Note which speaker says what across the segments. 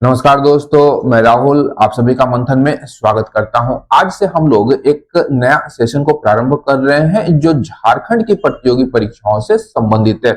Speaker 1: नमस्कार दोस्तों, मैं राहुल आप सभी का मंथन में स्वागत करता हूं। आज से हम लोग एक नया सेशन को प्रारंभ कर रहे हैं जो झारखंड की प्रतियोगी परीक्षाओं से संबंधित है।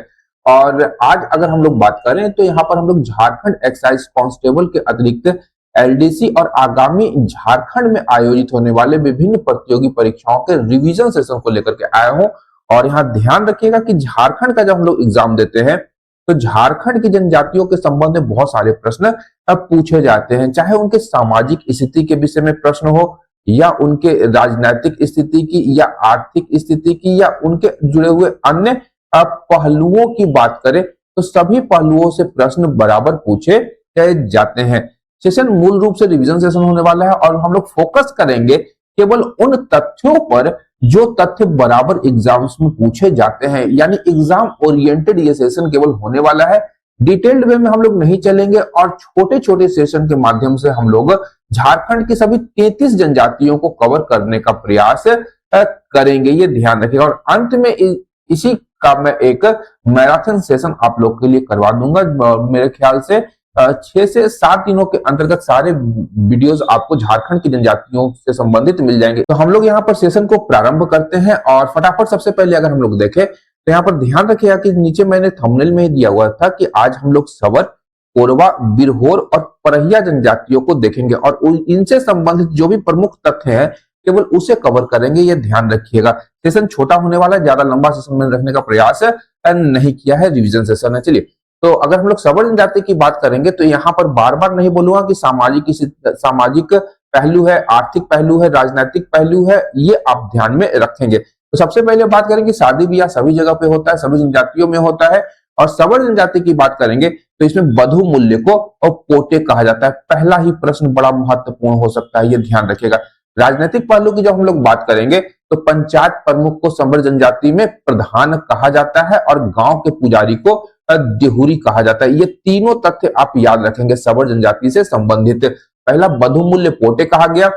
Speaker 1: और आज अगर हम लोग बात करें तो यहाँ पर हम लोग झारखंड एक्साइज कांस्टेबल के अतिरिक्त एलडीसी और आगामी झारखंड में आयोजित होने वाले विभिन्न प्रतियोगी परीक्षाओं के रिवीजन सेशन को लेकर के आया हूँ। और यहाँ ध्यान रखिएगा कि झारखंड का जब हम लोग एग्जाम देते हैं तो झारखंड की जनजातियों के संबंध में बहुत सारे प्रश्न अब पूछे जाते हैं, चाहे उनके सामाजिक स्थिति के विषय में प्रश्न हो या उनके राजनीतिक स्थिति की या आर्थिक स्थिति की या उनके जुड़े हुए अन्य पहलुओं की बात करें तो सभी पहलुओं से प्रश्न बराबर पूछे जाते हैं। सेशन मूल रूप से रिवीजन सेशन होने वाला है और हम लोग फोकस करेंगे केवल उन तथ्यों पर जो तथ्य बराबर एग्जाम्स में पूछे जाते हैं, यानी एग्जाम ओरिएंटेड ये सेशन केवल होने वाला है। डिटेल्ड वे में हम लोग नहीं चलेंगे और छोटे छोटे सेशन के माध्यम से हम लोग झारखंड की सभी 33 जनजातियों को कवर करने का प्रयास करेंगे, ये ध्यान रखिएगा। और अंत में इसी का मैं एक मैराथन सेशन आप लोग के लिए करवा दूंगा। मेरे ख्याल से 6 से 7 दिनों के अंतर्गत सारे वीडियोस आपको झारखंड की जनजातियों से संबंधित मिल जाएंगे। तो हम लोग यहाँ पर सेशन को प्रारंभ करते हैं और फटाफट सबसे पहले अगर हम लोग देखें तो यहाँ पर ध्यान रखिएगा कि नीचे मैंने थंबनेल में ही दिया हुआ था कि आज हम लोग सवर, कोरवा, बिरहोर और परहिया जनजातियों को देखेंगे और इनसे संबंधित जो भी प्रमुख तथ्य हैं केवल उसे कवर करेंगे, ये ध्यान रखिएगा। सेशन छोटा होने वाला है, ज्यादा लंबा सेशन में रखने का प्रयास नहीं किया है, रिविजन सेशन है। चलिए, तो अगर हम लोग सवर जनजाति की बात करेंगे तो यहाँ पर बार बार नहीं बोलूंगा कि सामाजिक पहलू है, आर्थिक पहलू है, राजनीतिक पहलू है, ये आप ध्यान में रखेंगे। तो सबसे पहले बात करेंगे शादी ब्याह सभी जगह पे होता है, सभी जनजातियों में होता है। और सवर जनजाति की बात करेंगे तो इसमें बधु मूल्य को और पोटे कहा जाता है। पहला ही प्रश्न बड़ा महत्वपूर्ण हो सकता है, ये ध्यान रखिएगा। राजनीतिक पहलू की जब हम लोग बात करेंगे तो पंचायत प्रमुख को सवर जनजाति में प्रधान कहा जाता है और गांव के पुजारी को देहुरी कहा जाता है। ये तीनों तथ्य आप याद रखेंगे सवर जनजाति से संबंधित। पहला बधु मूल्य पोटे कहा गया,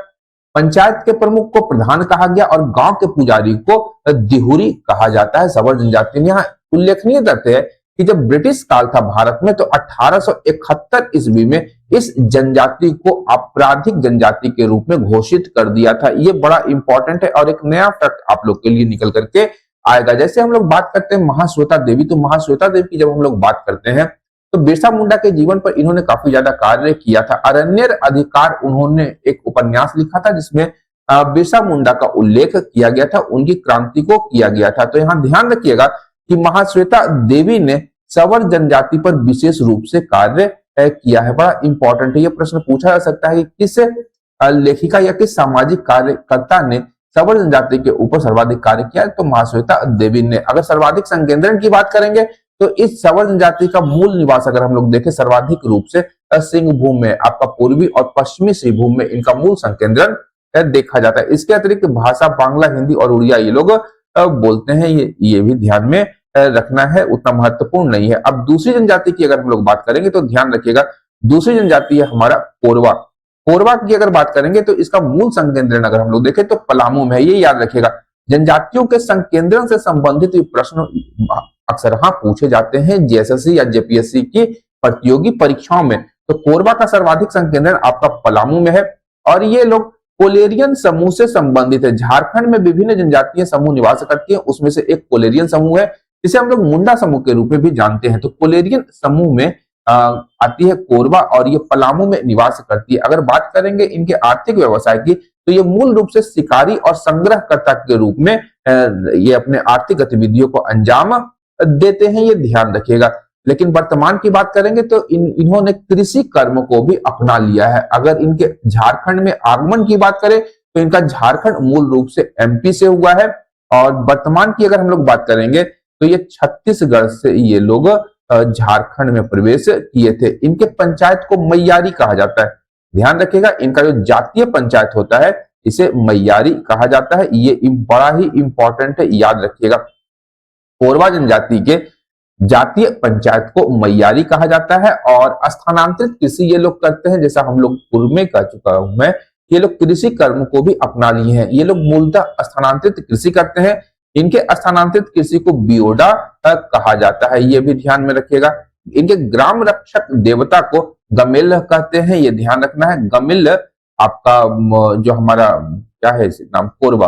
Speaker 1: पंचायत के प्रमुख को प्रधान कहा गया और गांव के पुजारी को देहुरी कहा जाता है सवर जनजाति में। यहाँ उल्लेखनीय तथ्य है कि जब ब्रिटिश काल था भारत में तो 1871 ईस्वी में इस जनजाति को आपराधिक जनजाति के रूप में घोषित कर दिया था। ये बड़ा इंपॉर्टेंट है और एक नया फैक्ट आप लोग के लिए निकल करके आएगा। जैसे हम लोग बात करते हैं महाश्वेता देवी, तो महाश्वेता देवी की जब हम लोग बात करते हैं तो बिरसा मुंडा के जीवन पर इन्होंने काफी ज्यादा कार्य किया था। अरण्य अधिकार उन्होंने एक उपन्यास लिखा था जिसमें बिरसा मुंडा का उल्लेख किया गया था, उनकी क्रांति को किया गया था। तो यहाँ ध्यान रखिएगा कि महाश्वेता देवी ने सवर जनजाति पर विशेष रूप से कार्य किया है। बड़ा इंपॉर्टेंट है, ये प्रश्न पूछा जा सकता है कि किस लेखिका या किस सामाजिक कार्यकर्ता ने सवर जनजाति के ऊपर सर्वाधिक कार्य किया, तो महाश्वेता देवी ने। अगर सर्वाधिक संकेंद्रण की बात करेंगे तो इस सवर जनजाति का मूल निवास अगर हम लोग देखें सर्वाधिक रूप से सिंहभूम में, आपका पूर्वी और पश्चिमी सिंहभूम में इनका मूल संकेंद्रण देखा जाता है। इसके अतिरिक्त भाषा बांग्ला, हिंदी और उड़िया ये लोग बोलते हैं, ये भी ध्यान में रखना है, उतना महत्वपूर्ण नहीं है। अब दूसरी जनजाति की अगर हम लोग बात करेंगे तो ध्यान रखिएगा, दूसरी जनजाति है हमारा कोरवा। कोरवा की अगर बात करेंगे तो इसका मूल संकेंद्रण अगर हम लोग देखें तो पलामू में है, ये याद रखिएगा। जनजातियों के संकेंद्रण से संबंधित प्रश्न अक्सर हाँ पूछे जाते हैं जेएसएससी या जेपीएससी की प्रतियोगी परीक्षाओं में। तो कोरवा का सर्वाधिक संकेंद्रण आपका पलामू में है और ये लोग कोलेरियन समूह से संबंधित है। झारखंड में विभिन्न जनजातीय समूह निवास करती है, उसमें से एक कोलेरियन समूह है जिसे हम लोग मुंडा समूह के रूप में भी जानते हैं। तो कोलेरियन समूह में आती है कोरवा और ये पलामू में निवास करती है। अगर बात करेंगे इनके आर्थिक व्यवसाय की तो ये मूल रूप से शिकारी और संग्रहकर्ता के रूप में ये अपने आर्थिक गतिविधियों को अंजाम देते हैं, ये ध्यान रखिएगा। लेकिन वर्तमान की बात करेंगे तो इन्होंने कृषि कर्म को भी अपना लिया है। अगर इनके झारखंड में आगमन की बात करें तो इनका झारखंड मूल रूप से एमपी से हुआ है और वर्तमान की अगर हम लोग बात करेंगे तो ये छत्तीसगढ़ से ये लोग झारखंड में प्रवेश किए थे। इनके पंचायत को मैयारी कहा जाता है, ध्यान रखिएगा। इनका जो जातीय पंचायत होता है इसे मैयारी कहा जाता है, ये बड़ा ही इंपॉर्टेंट है, याद रखिएगा। कोरवा जनजाति के जातीय पंचायत को मैयारी कहा जाता है और स्थानांतरित कृषि ये लोग करते हैं, जैसा हम लोग पूर्व में कह चुका हूं मैं, ये लोग कृषि कर्म को भी अपना लिए हैं। ये लोग मूलतः स्थानांतरित कृषि करते हैं। इनके स्थानांतरित कृषि को बियोडा कहा जाता है, ये भी ध्यान में रखिएगा। इनके ग्राम रक्षक देवता को गमिल कहते हैं, ये ध्यान रखना है। गमिल आपका जो हमारा क्या है इसे नाम, कोरवा,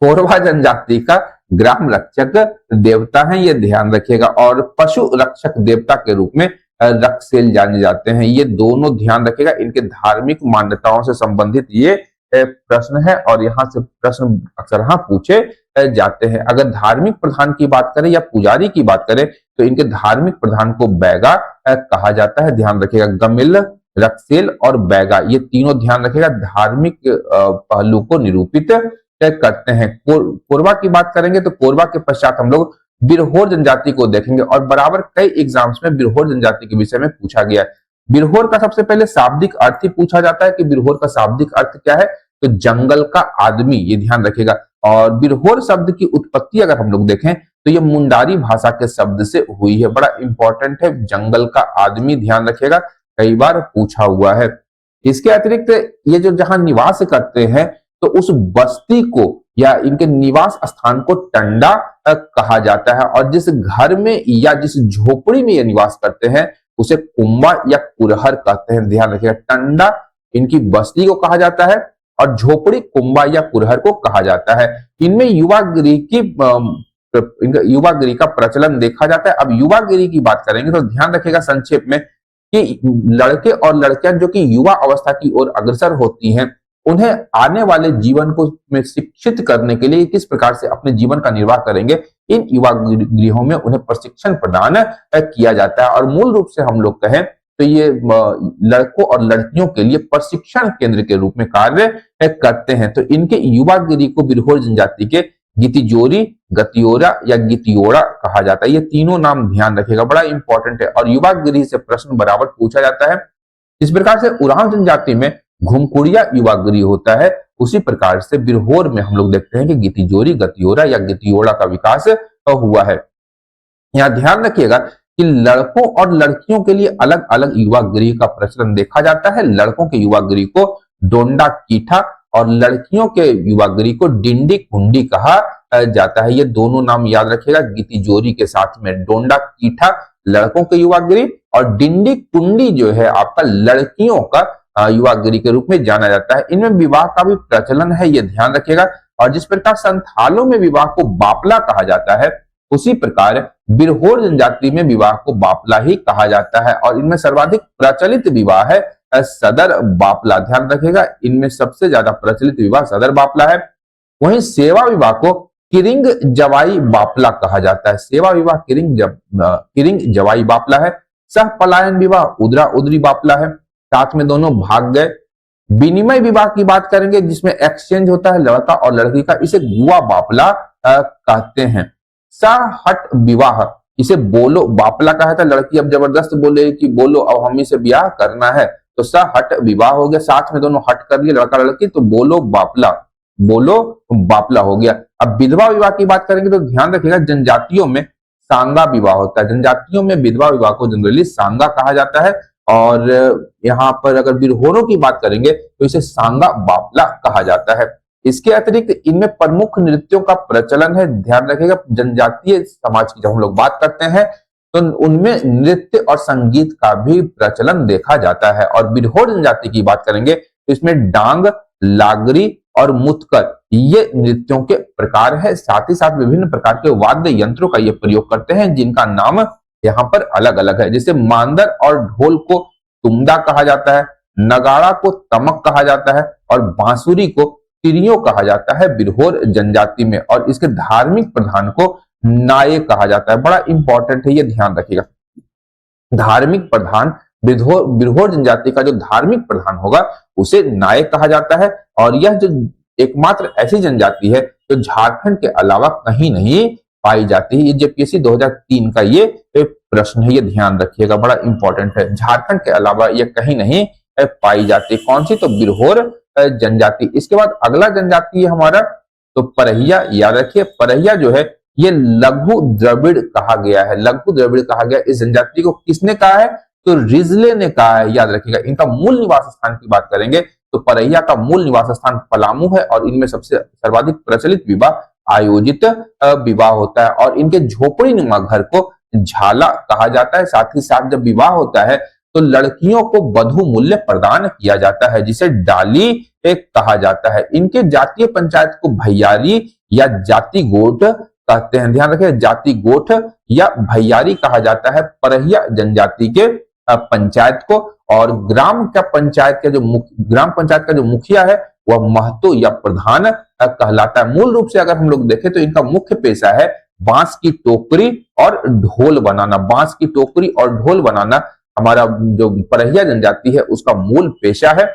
Speaker 1: कोरवा जनजाति का ग्राम रक्षक देवता है, ये ध्यान रखिएगा। और पशु रक्षक देवता के रूप में रक्षसेल जाने जाते हैं, ये दोनों ध्यान रखिएगा। इनके धार्मिक मान्यताओं से संबंधित ये प्रश्न है और यहाँ से प्रश्न अक्सर हाँ पूछे जाते हैं। अगर धार्मिक प्रधान की बात करें या पुजारी की बात करें तो इनके धार्मिक प्रधान को बैगा कहा जाता है, ध्यान रखिएगा। गमिल, रक्षसेल और बैगा, ये तीनों ध्यान रखिएगा धार्मिक पहलू को निरूपित करते हैं। कोरवा की बात करेंगे तो कोरवा के पश्चात हम लोग बिरहोर जनजाति को देखेंगे और बराबर कई एग्जाम्स में बिरहोर जनजाति के विषय में पूछा गया है। बिरहोर का सबसे पहले शाब्दिक अर्थ ही पूछा जाता है कि बिरहोर का शाब्दिक अर्थ क्या है, तो जंगल का आदमी, ये ध्यान रखिएगा। और बिरहोर शब्द की उत्पत्ति अगर हम लोग देखें तो ये मुंडारी भाषा के शब्द से हुई है, बड़ा इंपॉर्टेंट है, जंगल का आदमी, ध्यान रखिएगा, कई बार पूछा हुआ है। इसके अतिरिक्त ये जो जहां निवास करते हैं तो उस बस्ती को या इनके निवास स्थान को टंडा कहा जाता है, और जिस घर में या जिस झोपड़ी में ये निवास करते हैं उसे कुंबा या कुरहर कहते हैं, ध्यान रखिएगा। टंडा इनकी बस्ती को कहा जाता है और झोपड़ी कुंबा या कुरहर को कहा जाता है। इनमें युवागिरी का प्रचलन देखा जाता है। अब युवागिरी की बात करेंगे तो ध्यान रखिएगा संक्षेप में कि लड़के और लड़कियां जो कि युवा अवस्था की ओर अग्रसर होती हैं, उन्हें आने वाले जीवन को में शिक्षित करने के लिए किस प्रकार से अपने जीवन का निर्वाह करेंगे, इन युवा गृहों में उन्हें प्रशिक्षण प्रदान किया जाता है। और मूल रूप से हम लोग कहें तो ये लड़कों और लड़कियों के लिए प्रशिक्षण केंद्र के रूप में कार्य करते हैं। तो इनके युवा गिरी को बिरहोर जनजाति के गितिजोरी, गतियोरा या गितियोड़ा कहा जाता है। ये तीनों नाम ध्यान रखिएगा, बड़ा इंपॉर्टेंट है और युवा गिरी से प्रश्न बराबर पूछा जाता है। इस प्रकार से उरांव जनजाति में घुमकुड़िया युवागिरी होता है, उसी प्रकार से बिरहोर में हम लोग देखते हैं कि गितिजोरी, गतियोरा या गितियोड़ा का विकास हुआ है। यहाँ ध्यान रखिएगा कि लड़कों और लड़कियों के लिए अलग अलग युवागिरी का प्रचलन देखा जाता है। लड़कों के युवागिरी को डोंडा कीठा और लड़कियों के युवागिरी को डिंडी कुंडी कहा जाता है। ये दोनों नाम याद रखिएगा गितिजोरी के साथ में। डोंडा कीठा लड़कों के युवागिरी और डिंडी कुंडी जो है आपका लड़कियों का युवागिरी के रूप में जाना जाता है। इनमें विवाह का भी प्रचलन है, ये ध्यान रखिएगा। और जिस प्रकार संथालों में विवाह को बापला कहा जाता है, उसी प्रकार बिरहोर जनजाति में विवाह को बापला ही कहा जाता है। और इनमें सर्वाधिक प्रचलित विवाह है सदर बापला, ध्यान रखिएगा। इनमें सबसे ज्यादा प्रचलित विवाह सदर बापला है। वहीं सेवा विवाह को किरिंग जवाई बापला कहा जाता है। सेवा विवाह किरिंग जवाई बापला है। सह पलायन विवाह उदरा उदरी बापला है, साथ में दोनों भाग गए। विनिमय विवाह की बात करेंगे जिसमें एक्सचेंज होता है लड़का और लड़की का, इसे गुआ बापला कहते हैं। सहट विवाह, इसे बोलो बापला कहा था। लड़की अब जबरदस्त बोले कि बोलो अब हम इसे ब्याह करना है, तो सहट विवाह हो गया, साथ में दोनों हट कर लिए लड़का लड़की, तो बोलो बापला हो गया। अब विधवा विवाह की बात करेंगे तो ध्यान रखिएगा जनजातियों में सांगा विवाह होता है। जनजातियों में विधवा विवाह को जनरली सांगा कहा जाता है। और यहाँ पर अगर बिरहोरों की बात करेंगे तो इसे सांगा बापला कहा जाता है। इसके अतिरिक्त इनमें प्रमुख नृत्यों का प्रचलन है, ध्यान रखिएगा। जनजातीय समाज की जब हम लोग बात करते हैं तो उनमें नृत्य और संगीत का भी प्रचलन देखा जाता है। और बिरहोर जनजाति की बात करेंगे तो इसमें डांग, लागरी और मुतकर ये नृत्यों के प्रकार है। साथ ही साथ विभिन्न प्रकार के वाद्य यंत्रों का ये प्रयोग करते हैं जिनका नाम यहाँ पर अलग अलग है। जैसे मांदर और ढोल को तुम्दा कहा जाता है, नगाड़ा को तमक कहा जाता है और बांसुरी को तिरियो कहा जाता है बिरहोर जनजाति में। और इसके धार्मिक प्रधान को नाये कहा जाता है, बड़ा इंपॉर्टेंट है, ये ध्यान रखिएगा। धार्मिक प्रधान बिरहोर जनजाति का जो धार्मिक प्रधान होगा उसे नाये कहा जाता है। और यह जो एकमात्र ऐसी जनजाति है जो झारखंड के अलावा कहीं नहीं पाई जाती है। ये जेपीएससी 2003 का ये प्रश्न है, ये ध्यान रखिएगा, बड़ा इंपॉर्टेंट है। झारखंड के अलावा ये कहीं नहीं पाई जाती। कौन सी? तो बिरहोर जनजाति। इसके बाद अगला जनजाति है हमारा तो परहिया, याद रखिए। परहिया जो है ये लघु द्रविड़ कहा गया है, लघु द्रविड़ कहा गया। इस जनजाति को किसने कहा है? तो रिजले ने कहा है, याद रखिएगा। इनका मूल निवास स्थान की बात करेंगे तो परहिया का मूल निवास स्थान पलामू है और इनमें सबसे सर्वाधिक प्रचलित विवाह आयोजित विवाह होता है। और इनके झोपड़ी नुमा घर को झाला कहा जाता है। साथ ही साथ जब विवाह होता है तो लड़कियों को वधु मूल्य प्रदान किया जाता है, जिसे डाली एक कहा जाता है। इनके जातीय पंचायत को भैयारी या जाति गोठ कहते हैं। ध्यान रखें, जाति गोठ या भैयारी कहा जाता है परहिया जनजाति के पंचायत को। और ग्राम पंचायत का जो मुखिया है वह महतो या प्रधान कहलाता है। मूल रूप से अगर हम लोग देखें तो इनका मुख्य पेशा है बांस की टोकरी और ढोल बनाना। बांस की टोकरी और ढोल बनाना हमारा जो परहिया जनजाति है उसका मूल पेशा है।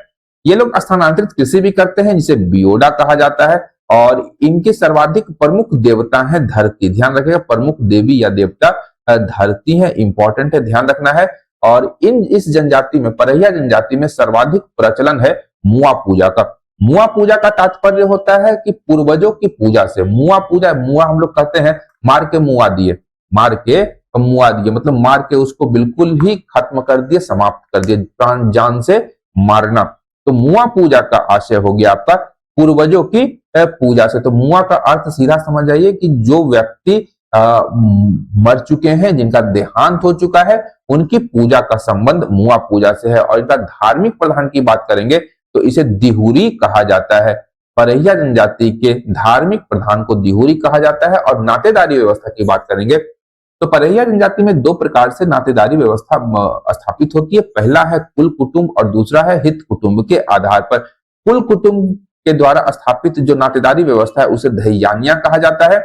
Speaker 1: ये लोग स्थानांतरित कृषि भी करते हैं, जिसे बियोडा कहा जाता है। और इनके सर्वाधिक प्रमुख देवता है धरती। ध्यान रखिएगा, प्रमुख देवी या देवता धरती है, इंपॉर्टेंट है, ध्यान रखना है। और इस जनजाति में, परहिया जनजाति में सर्वाधिक प्रचलन है मुआ पूजा का। मुआ पूजा का तात्पर्य होता है कि पूर्वजों की पूजा से। मुआ पूजा, मुआ हम लोग कहते हैं मार के मुआ दिए, मार के मुआ दिए मतलब मार के उसको बिल्कुल ही खत्म कर दिए, समाप्त कर दिए, प्राण जान से मारना। तो मुआ पूजा का आशय हो गया आपका पूर्वजों की पूजा से। तो मुआ का अर्थ सीधा समझ जाइए कि जो व्यक्ति मर चुके हैं, जिनका देहांत हो चुका है, उनकी पूजा का संबंध मुआ पूजा से है। और इनका धार्मिक प्रधान की बात करेंगे तो इसे दिहुरी कहा जाता है। परहिया जनजाति के धार्मिक प्रधान को दिहुरी कहा जाता है। और नातेदारी व्यवस्था की बात करेंगे तो परहिया जनजाति में दो प्रकार से नातेदारी व्यवस्था स्थापित होती है। पहला है कुल कुटुंब और दूसरा है हित कुटुंब के आधार पर। कुल कुटुंब के द्वारा स्थापित जो नातेदारी व्यवस्था है उसे धैयानिया कहा जाता है।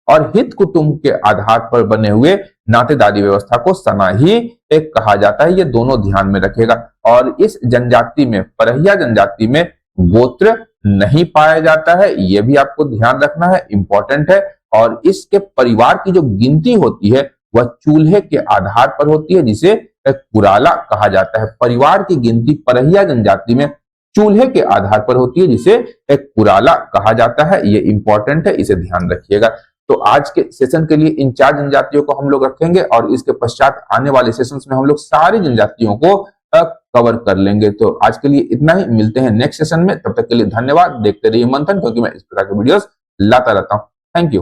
Speaker 1: और हित कुटुंब के आधार पर बने हुए नातेदारी व्यवस्था को सनाही एक कहा जाता है। ये दोनों ध्यान में रखेगा। और इस जनजाति में, परहिया जनजाति में गोत्र नहीं पाया जाता है, यह भी आपको ध्यान रखना है, इंपॉर्टेंट है। और इसके परिवार की जो गिनती होती है वह चूल्हे के आधार पर होती है, जिसे कुराला कहा जाता है। परिवार की गिनती परहिया जनजाति में चूल्हे के आधार पर होती है, जिसे एक कुराला कहा जाता है। ये इंपॉर्टेंट है, इसे ध्यान रखिएगा। तो आज के सेशन के लिए इन 4 जनजातियों को हम लोग रखेंगे और इसके पश्चात आने वाले सेशंस में हम लोग सारी जनजातियों को कवर कर लेंगे। तो आज के लिए इतना ही, मिलते हैं नेक्स्ट सेशन में। तब तक के लिए धन्यवाद। देखते रहिए मंथन, क्योंकि मैं इस प्रकार के वीडियोस लाता रहता हूं। Thank you.